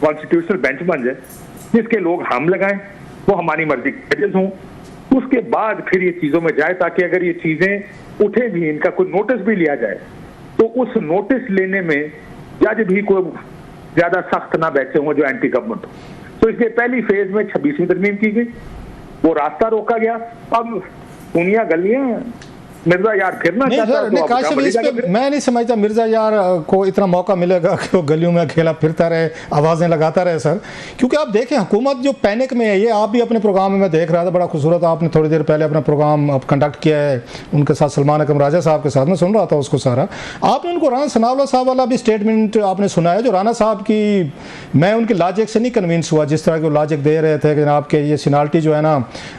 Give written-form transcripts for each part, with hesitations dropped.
Constitutional bench बन जाए जिसके लोग हम लगाएं, वो हमारी मर्जी के जजेस हों, उसके बाद फिर ये चीजों में जाए ताकि अगर ये चीजें उठे भी, इनका कोई नोटिस भी लिया जाए तो उस नोटिस लेने में जज भी कोई ज्यादा सख्त ना बैठे हों जो एंटी गवर्नमेंट हो। तो इसलिए पहली फेज में 26वीं तरमीम की गई, वो रास्ता रोका गया। अब दुनिया गलियां मिर्जा यार फिरना चाहता है तो काशिफ इस पे मैं नहीं समझता मिर्जा यार को इतना मौका मिलेगा कि वो गलियों में अकेला फिरता रहे, आवाज़ें लगाता रहे सर। क्योंकि आप देखें हुकूमत जो पैनिक में है, ये आप भी अपने प्रोग्राम में मैं देख रहा था, बड़ा खूबसूरत आपने थोड़ी देर पहले अपना प्रोग्राम आप कंडक्ट किया है उनके साथ, सलमान अकरम राजा साहब के साथ, मैं सुन रहा था उसको सारा। आपने उनको राना सनाउल्लाह साहब वाला भी स्टेटमेंट आपने सुना है, जो राना साहब की, मैं उनकी लॉजिक से नहीं कन्विंस हुआ जिस तरह के वो लॉजिक दे रहे थे कि आपके ये सीनाल्टी जो है ना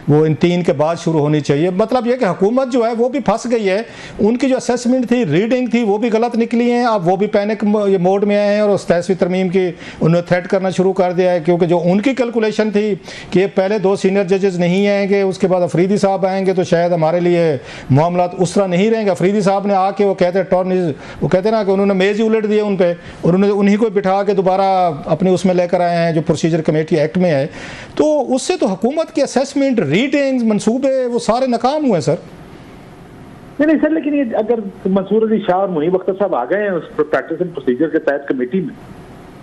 वो इन 3 के बाद शुरू होनी चाहिए। मतलब ये कि हुकूमत जो है वो भी फंस गई है, उनकी जो असेसमेंट थी, रीडिंग थी, वो भी गलत निकली है। अब वो भी पैनिक मोड में आए हैं और 27वीं तरमीम की उन्होंने थ्रेट करना शुरू कर दिया है, क्योंकि जो उनकी कैलकुलेशन थी कि ये पहले 2 सीनियर जजेस नहीं आएंगे, उसके बाद अफरीदी साहब आएंगे तो शायद हमारे लिए मामला उस तरह नहीं रहेंगे। अफरीदी साहब ने आके वो कहते वो कहते ना कि उन्होंने मेज़ ही उलट दिए उन पर, उन्होंने उन्हीं को बिठा के दोबारा अपने उसमें लेकर आए हैं जो प्रोसीजर कमेटी एक्ट में है। तो उससे तो हुकूमत की असेसमेंट, रीडिंग्स, मनसूबे वो सारे नाकाम हुए सर। नहीं सर, लेकिन ये अगर मंसूर अली शाह और मुनीब अख्तर साहब आ गए हैं उस प्रैक्टिस एंड प्रोसीजर के तहत कमेटी में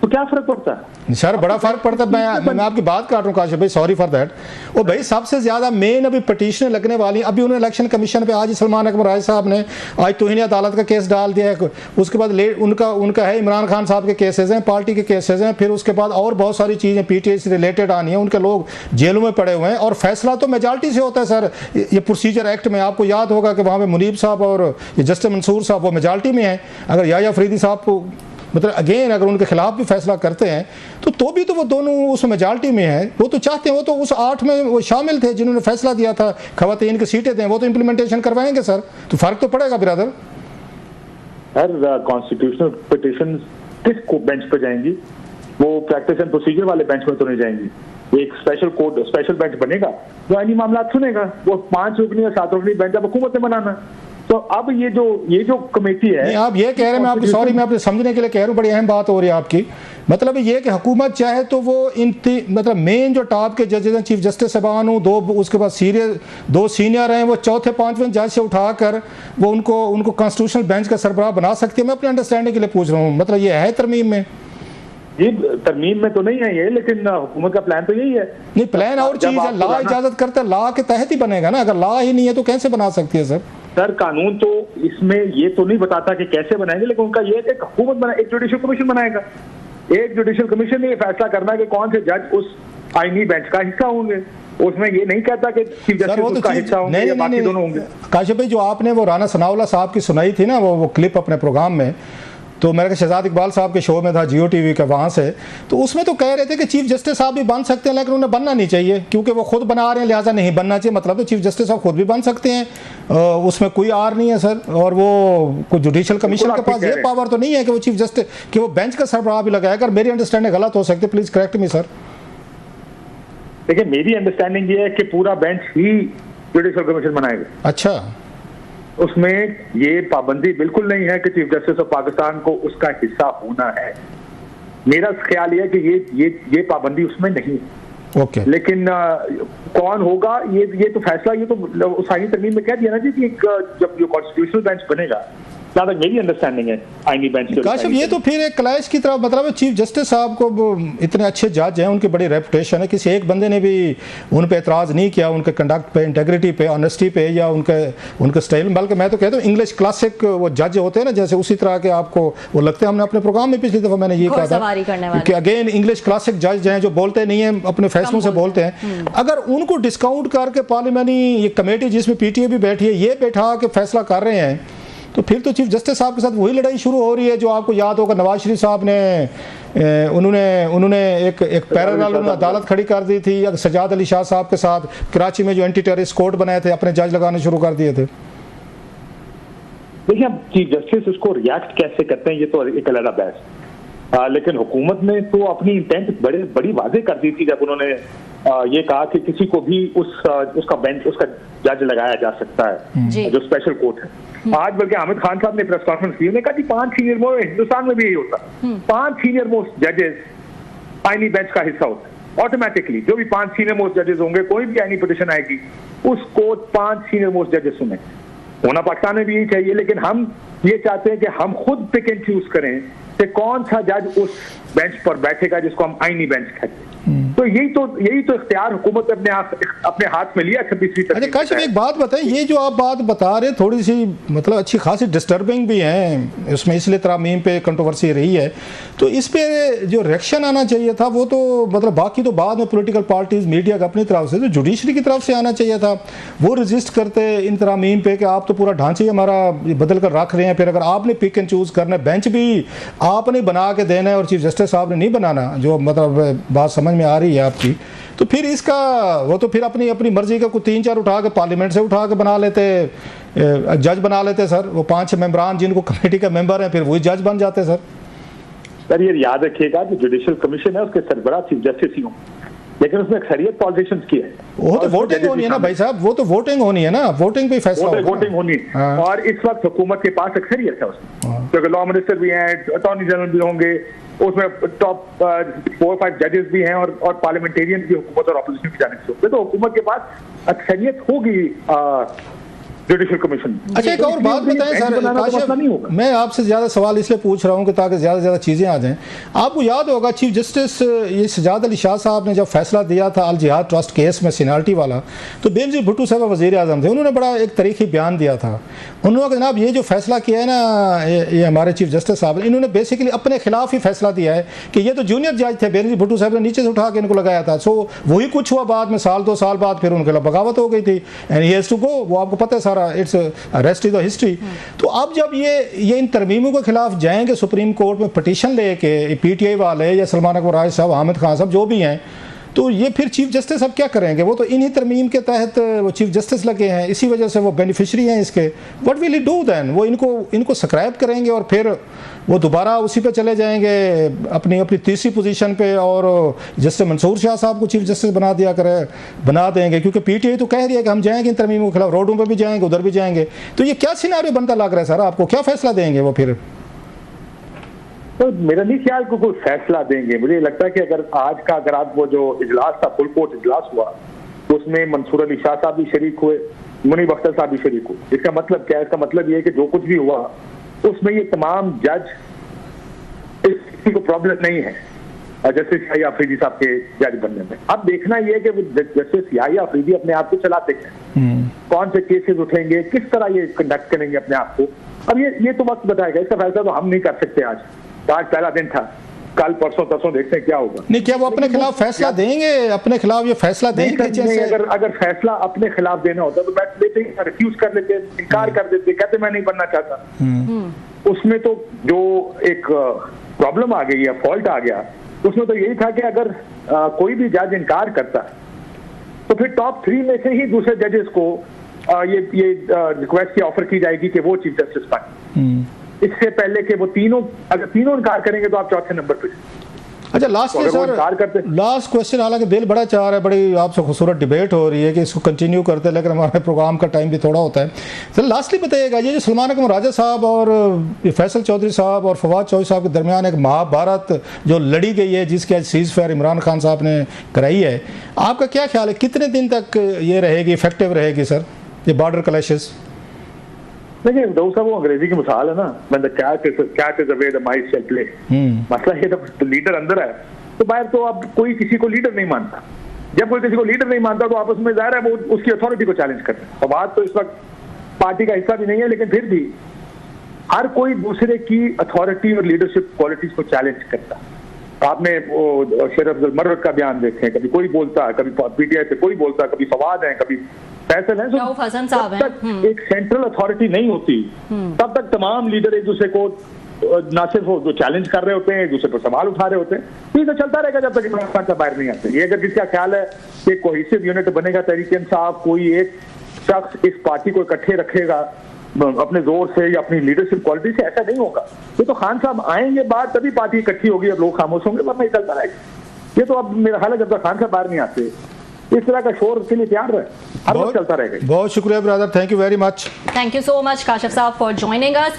तो क्या फर्क पड़ता है सर? बड़ा फर्क पड़ता है। मैं आपकी बात काट रहा हूँ काशिफ भाई, सॉरी फॉर दैट। वो भाई सबसे ज्यादा मेन अभी पटिशनें लगने वाली, अभी उन्होंने इलेक्शन कमीशन पे आज सलमान अकरम राय साहब ने आज तौहीन अदालत का केस डाल दिया है, उसके बाद उनका है इमरान खान साहब के केसेज हैं, पार्टी के केसेज हैं, फिर उसके बाद और बहुत सारी चीजें पीटीआई से रिलेटेड आनी है, उनके लोग जेलों में पड़े हुए हैं और फैसला तो मेजॉरिटी से होता है सर। ये प्रोसीजर एक्ट में आपको याद होगा कि वहाँ पे मुनीब साहब और जस्टिस मंसूर साहब वो मेजॉरिटी में है। अगर याया फरीदी साहब को मतलब अगेन अगर उनके खिलाफ भी फैसला करते हैं तो भी तो वो दोनों उस मेजॉरिटी में है, वो तो चाहते हैं, वो तो उस 8 में वो शामिल थे जिन्होंने फैसला दिया था खवातीन की सीटें दें, वो तो इम्प्लीमेंटेशन करवाएंगे सर। तो फर्क तो पड़ेगा ब्रदर। हर कॉन्स्टिट्यूशनल पिटीशन किस बेंच पर जाएंगी? वो प्रैक्टिस एंड प्रोसीजर वाले बेंच में तो नहीं जाएंगी। एक स्पेशल कोर्ट, स्पेशल बेंच बनेगा जो आईनी मामला सुनेगा। वो 5 रुकनी या 7 रुकनी बेंच अब हुकूमत ने बनाना। तो अब ये जो कमेटी है, नहीं आप ये कह रहे हैं, मैं आपकी सॉरी मैं आपको समझने के लिए कह रहा हूँ, बड़ी अहम बात हो रही है आपकी। मतलब ये कि हुकूमत चाहे तो वो मतलब मेन जो टॉप के जजेस हैं, चीफ जस्टिस साहबान हो, 2 उसके बाद 2 सीनियर हैं, वो 4थे 5वें जज से उठाकर वो उनको कॉन्स्टिट्यूशनल बेंच का सरबराह बना सकती है। मैं अपने अंडरस्टैंडिंग के लिए पूछ रहा हूँ, मतलब ये है तरमीम में? ये तरमीम में तो नहीं है ये, लेकिन हुकूमत का प्लान तो यही है। नहीं प्लान और चीज है, लॉ इजाजत करता है, लॉ के तहत ही बनेगा ना। अगर लॉ ही नहीं है तो कैसे बना सकती है सर? सर कानून तो इसमें ये तो नहीं बताता कि कैसे बनाएंगे, लेकिन उनका ये है कि हुकूमत एक जुडिशियल कमीशन बनाएगा। एक जुडिशियल कमीशन ने ये फैसला करना है कि कौन से जज उस आईनी बेंच का हिस्सा होंगे। उसमें ये नहीं कहता कि चीफ जस्टिस उसका हिस्सा होंगे या बाकी दोनों होंगे। काशिफ भाई जो आपने वो राना सनाउल्लाह साहब की सुनाई थी ना वो क्लिप अपने प्रोग्राम में, तो मेरे शहजाद इकबाल साहब के शो में था जियो टीवी का, वहाँ से, तो उसमें तो कह रहे थे कि चीफ जस्टिस साहब भी बन सकते हैं लेकिन उन्हें बनना नहीं चाहिए क्योंकि वो खुद बना रहे हैं, लिहाजा नहीं बनना चाहिए। मतलब तो चीफ जस्टिस साहब खुद भी बन सकते हैं, उसमें कोई आर नहीं है सर। और वो कोई जुडिशियल कमीशन के पास ये पावर तो नहीं है कि वो चीफ जस्टिस कि वो बेंच का सरबराह भी लगाएगा। अगर मेरी अंडरस्टैंडिंग गलत हो सकती है, प्लीज करेक्ट मी सर। देखिए मेरी अंडरस्टैंडिंग ये है कि पूरा बेंच ही जुडिशियल कमीशन बनाएगा। अच्छा, उसमें ये पाबंदी बिल्कुल नहीं है कि चीफ जस्टिस ऑफ पाकिस्तान को उसका हिस्सा होना है। मेरा ख्याल ये है कि ये पाबंदी उसमें नहीं है। ओके। लेकिन कौन होगा ये तो फैसला ये तो उस आईनी तरमीम में कह दिया ना जी कि जब जो कॉन्स्टिट्यूशनल बेंच बनेगा, जहाँ तक मेरी अंडरस्टैंडिंग है आईनी बेंच के। काशिफ ये तो फिर एक क्लैश की तरफ, मतलब चीफ जस्टिस साहब को इतने अच्छे जज हैं, उनकी बड़ी रेपुटेशन है, किसी एक बंदे ने भी उन पे एतराज़ नहीं किया, उनके कंडक्ट पे, इंटेग्रिटी पे, ऑनेस्टी पे या उनके स्टाइल। बल्कि मैं तो कहता हूँ इंग्लिश क्लासिक वो जज होते हैं ना, जैसे उसी तरह के आपको वो लगते हैं। हमने अपने प्रोग्राम में पिछली दफ़ा मैंने ये कहा था कि अगेन इंग्लिश क्लासिक जज हैं जो बोलते नहीं हैं, अपने फैसलों से बोलते हैं। अगर उनको डिस्काउंट करके पार्लियामानी ये कमेटी जिसमें पीटीए भी बैठी है ये बैठा के फैसला कर रहे हैं, तो फिर तो चीफ जस्टिस साहब के साथ वही लड़ाई शुरू हो रही है जो आपको याद होगा नवाज शरीफ साहब ने उन्होंने एक पैरेलल अदालत खड़ी कर दी थी सजाद अली शाह साहब के साथ कराची में, जो एंटी टेररिस्ट कोर्ट बनाए थे, अपने जज लगाने शुरू कर दिए थे। देखिए अब चीफ जस्टिस उसको रिएक्ट कैसे करते हैं ये तो एक अलग बहस, लेकिन हुकूमत ने तो अपनी इंटेंट बड़ी वाज़ेह कर दी थी जब उन्होंने ये कहा कि किसी को भी उसका बेंच, उसका जज लगाया जा सकता है जो स्पेशल कोर्ट है। आज बल्कि आमिर खान साहब ने प्रेस कॉन्फ्रेंस की, उन्होंने कहा कि 5 सीनियर मोस्ट, हिंदुस्तान में भी यही होता, 5 सीनियर मोस्ट जजेस आईनी बेंच का हिस्सा होता है ऑटोमेटिकली। जो भी 5 सीनियर मोस्ट जजेस होंगे, कोई भी आईनी पिटिशन आएगी उसको 5 सीनियर मोस्ट जजेस सुने। होना पाकिस्तान में भी यही चाहिए, लेकिन हम ये चाहते हैं कि हम खुद पिक एंड चूज करें कि कौन सा जज उस बेंच पर बैठेगा जिसको हम आईनी बेंच कहते हैं। तो यही तो इख्तियार हुकूमत ने अपने हाथ में लिया 26वीं तरमीम। अच्छा काशिफ, एक बात बताएं, ये जो आप बात बता रहे थोड़ी सी मतलब अच्छी खासी डिस्टर्बिंग भी है इसमें, इसलिए तरामीम पे कंट्रोवर्सी रही है, तो इस पे जो रिएक्शन आना चाहिए था वो तो मतलब बाकी तो बाद में पॉलिटिकल पार्टीज मीडिया का अपनी तरफ से, तो जुडिशरी की तरफ से आना चाहिए था। वो रजिस्ट करते इन तरामीम पे कि आप तो पूरा ढांचे हमारा बदल कर रख रहे हैं, फिर अगर आपने पिक एंड चूज करना है, बेंच भी आपने बना के देना है और चीफ जस्टिस साहब ने नहीं बनाना, जो मतलब बात समझ में आ रही है आपकी, तो फिर इसका वो तो फिर अपनी मर्जी का कोई 3-4 उठा के पार्लियामेंट से उठा के बना लेते, जज बना लेते सर, वो 5-6 मेंबरान जिनको कमेटी का मेंबर हैं फिर वही जज बन जाते सर। ये याद रखिएगा कि जुडिशियल कमिशन है, उसके सरबराह चीफ जस्टिस ही हों, लेकिन उसमें अक्सरियत पॉलिटिशियंस की है। वो तो वोटिंग होनी है ना भाई साहब, वो तो वोटिंग होनी है ना, वोटिंग पे फैसला होगा। वोटिंग होनी है और इस वक्त हुकूमत के पास अक्सरियत है उसमें, क्योंकि लॉ मिनिस्टर भी हैं, अटॉर्नी जनरल भी होंगे, उसमें टॉप 4-5 जजेस भी हैं और पार्लियामेंटेरियन भी हुकूमत और अपोजिशन की जानिब से होंगे, तो हुकूमत के पास अक्सरियत होगी जुडिशियल कमीशन। अच्छा एक और बात बताएं सर, मैं आपसे ज़्यादा सवाल इसलिए पूछ रहा हूं कि ताकि ज़्यादा से ज़्यादा चीज़ें आ जाएं। आपको याद होगा चीफ जस्टिस ये सजाद अली शाह साहब ने जब फैसला दिया था अल जिहाद ट्रस्ट केस में सीनाल्टी वाला, तो बेनज़ीर भुट्टो साहब वज़ीर आज़म थे, उन्होंने बड़ा एक तारीखी बयान दिया था। उन्होंने कहा जनाब ये जो फैसला किया है ना ये हमारे चीफ जस्टिस साहब ने, इन्होंने बेसिकली अपने खिलाफ ही फैसला दिया है कि ये तो जूनियर जज थे, बेनज़ीर भुट्टो साहब ने नीचे से उठा के इनको लगाया था। सो वही कुछ हुआ बाद में, 1-2 साल बाद फिर उनके खिलाफ बगावत हो गई थी and he has to go, वो आपको पता है सारा, it's rest is the history. तो अब जब ये इन तरमीमों के खिलाफ जाएंगे सुप्रीम कोर्ट में पिटीशन लेके, पीटीआई वाले या सलमान अकबर राज साहब, हामिद खान साहब जो भी हैं, तो ये फिर चीफ जस्टिस अब क्या करेंगे? वो तो इन्हीं तरमीम के तहत वो चीफ जस्टिस लगे हैं, इसी वजह से वो बेनिफिशरी हैं इसके। What will he do then? वो इनको स्क्रैप करेंगे और फिर वो दोबारा उसी पे चले जाएंगे अपनी तीसरी पोजीशन पे, और जस्टिस मंसूर शाह साहब को चीफ जस्टिस बना देंगे, क्योंकि पीटीआई तो कह रही है कि हम जाएंगे इन तरमीमों के खिलाफ, रोडों पर भी जाएंगे, उधर भी जाएंगे। तो ये क्या सिनारियो बनता लग रहा है सर आपको? क्या फैसला देंगे वो फिर? तो मेरा नहीं ख्याल को कोई फैसला देंगे। मुझे लगता है कि अगर आप वो जो इजलास था, फुल कोर्ट इजलास हुआ, उसमें मंसूर अली शाह साहब भी शरीक हुए, मुनीब अख्तर साहब भी शरीक हुए। इसका मतलब क्या है? इसका मतलब ये है कि जो कुछ भी हुआ उसमें ये तमाम जज, किसी को प्रॉब्लम नहीं है जस्टिस याहिया अफरीदी साहब के जज बनने में। अब देखना यह है कि जस्टिस याहिया अफरीदी अपने आप को चलाते हैं, कौन से केसेस उठेंगे, किस तरह ये कंडक्ट करेंगे अपने आप को। अब ये तो वक्त बताएगा, इसका फैसला तो हम नहीं कर सकते। आज पहला दिन था, कल परसों तरसों देखते हैं क्या होगा। नहीं, क्या वो अपने खिलाफ फैसला देंगे? अपने खिलाफ ये फैसला देंगे? अगर फैसला अपने खिलाफ देना होता तो बैठ लेते, रिफ्यूज कर लेते, इनकार कर देते, कहते मैं नहीं बनना चाहता। उसमें तो जो एक प्रॉब्लम आ गई है, फॉल्ट आ गया, उसमें तो यही था कि अगर कोई भी जज इनकार करता तो फिर टॉप 3 में से ही दूसरे जजेस को ये रिक्वेस्ट की ऑफर की जाएगी कि वो चीफ जस्टिस बने, इससे पहले कि वो अगर तीनों इनकार करेंगे तो आप चौथे नंबर पे। अच्छा लास्ट क्वेश्चन, हालांकि दिल बड़ा चाह रहा है, बड़ी आपसे खूबसूरत डिबेट हो रही है कि इसको कंटिन्यू करते हैं, लेकिन हमारे प्रोग्राम का टाइम भी थोड़ा होता है। सर लास्टली बताइएगा, ये जो सलमान अकबर राजा साहब और फैसल चौधरी साहब और फवाद चौधरी साहब के दरमियान एक महाभारत जो लड़ी गई है, जिसकी आज सीज फायर इमरान खान साहब ने कराई है, आपका क्या ख्याल है कितने दिन तक ये रहेगी, इफेक्टिव रहेगी सर ये बॉर्डर क्लैशेस? देखिए साहब, वो अंग्रेजी की मिसाल है ना, when the cat is away the mice shall play। मसला ये तो लीडर अंदर है तो बाहर तो अब कोई किसी को लीडर नहीं मानता। जब कोई किसी को लीडर नहीं मानता तो आपस में जाहिर है वो उसकी अथॉरिटी को चैलेंज करते हैं। फवाद तो इस वक्त पार्टी का हिस्सा भी नहीं है, लेकिन फिर भी हर कोई दूसरे की अथॉरिटी और लीडरशिप क्वालिटीज को चैलेंज करता। आपने वो शेर अब्दुल मर्रद का बयान देखे, कभी कोई बोलता है, कभी पीटीआई से कोई बोलता, कभी फवाद है, कभी फैसल है। जब तक एक सेंट्रल अथॉरिटी नहीं होती तब तक तमाम लीडर एक दूसरे को ना सिर्फ वो चैलेंज कर रहे होते हैं, एक दूसरे पर सवाल उठा रहे होते हैं। तो ये चलता रहेगा जब तक इमरान खान साहब बाहर नहीं आते। ये अगर किसी का ख्याल है कि कोहेसिव यूनिट बनेगा तहरीक-ए-इंसाफ, कोई एक शख्स इस पार्टी को इकट्ठे रखेगा अपने जोर से या अपनी लीडरशिप क्वालिटी से, ऐसा नहीं होगा। ये तो खान साहब आएंगे बाहर तभी पार्टी इकट्ठी होगी और लोग खामोश होंगे, वरना ये चलता रहेगा। ये तो अब मेरा ख्याल है जब तक खान साहब बाहर नहीं आते इस तरह का शोर के लिए तैयार रहे, हर वक्त चलता रहेगा। बहुत शुक्रिया brother, thank you very much. Thank you so much Kashif साहब फॉर ज्वाइनिंग अस।